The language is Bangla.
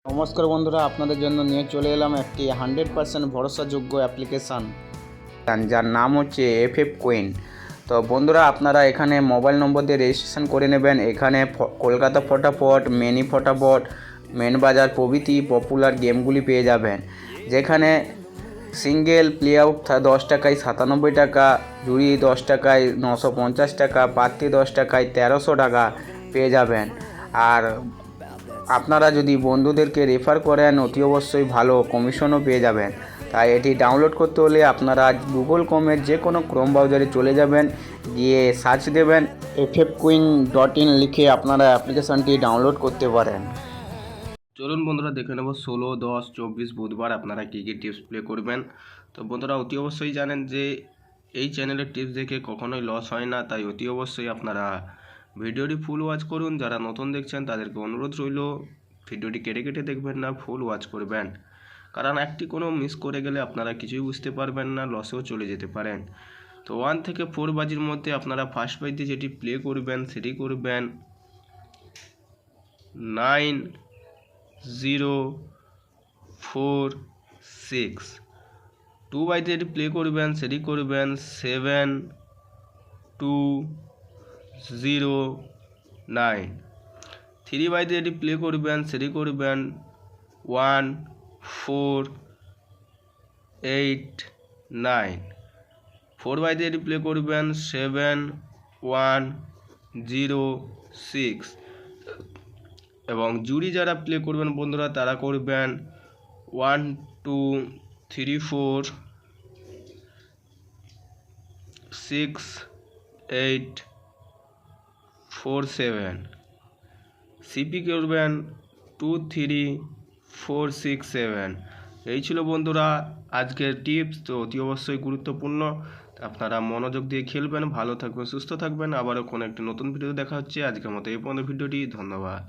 নমস্কার বন্ধুরা, আপনাদের জন্য নিয়ে চলে এলাম একটি 100% ভরসাযোগ্য অ্যাপ্লিকেশান যার নাম হচ্ছে FF কয়েন। তো বন্ধুরা, আপনারা এখানে মোবাইল নম্বর দিয়ে রেজিস্ট্রেশন করে নেবেন। এখানে কলকাতা ফটাফট, মিনি ফটাফট, মেন বাজার প্রভৃতি পপুলার গেমগুলি পেয়ে যাবেন, যেখানে সিঙ্গেল প্লে আউট 10 টাকায় 97 টাকা, জুড়ি 10 টাকায় 950 টাকা, পাত্তি 10 টাকায় 1300 টাকা পেয়ে যাবেন। আর আপনারা যদি বন্ধুদেরকে রেফার করেন অতি অবশ্যই ভালো কমিশনও পেয়ে যাবেন। তাই এটি ডাউনলোড করতে হলে আপনারা গুগল ক্রোমের যে কোনো ক্রোম ব্রাউজারে চলে যাবেন, গিয়ে সার্চ দেবেন ffcoin.in লিখে আপনারা অ্যাপ্লিকেশানটি ডাউনলোড করতে পারেন। চলুন বন্ধুরা, দেখে নেব 16, 10, 24 বুধবার আপনারা কী কী টিপস প্লে করবেন। তো বন্ধুরা, অতি অবশ্যই জানেন যে এই চ্যানেলের টিপস দেখে কখনোই লস হয় না, তাই অতি অবশ্যই আপনারা ভিডিওটি ফুল ওয়াচ করুন। যারা নতুন দেখছেন তাদেরকে অনুরোধ রইল, ভিডিওটি কেটে কেটে দেখবেন না, ফুল ওয়াচ করবেন, কারণ একটি কোনো মিস করে গেলে আপনারা কিছুই বুঝতে পারবেন না, লসেও চলে যেতে পারেন। তো 1 থেকে 4 বাজির মধ্যে আপনারা ফার্স্ট বাজিতে যেটি প্লে করবেন সেটি করবেন 9046। 2 বাজিতে যেটি প্লে করবেন সেটি করবেন 7209। 3 বাজিতে যেটি প্লে করবেন সেটি করবেন 1489। 4 বাজিতে যেটি প্লে করবেন 7106। এবং জুড়ি যারা প্লে করবেন বন্ধুরা তারা করবেন 12346847। সিপি করবেন 23467। এই ছিল বন্ধুরা আজকের টিপস। তো অতি অবশ্যই গুরুত্বপূর্ণ, আপনারা মনোযোগ দিয়ে খেলবেন, ভালো থাকবেন, সুস্থ থাকবেন। আবারও কোনো একটি নতুন ভিডিও দেখা হচ্ছে। আজকের মতো এই পর্যন্ত ভিডিওটি, ধন্যবাদ।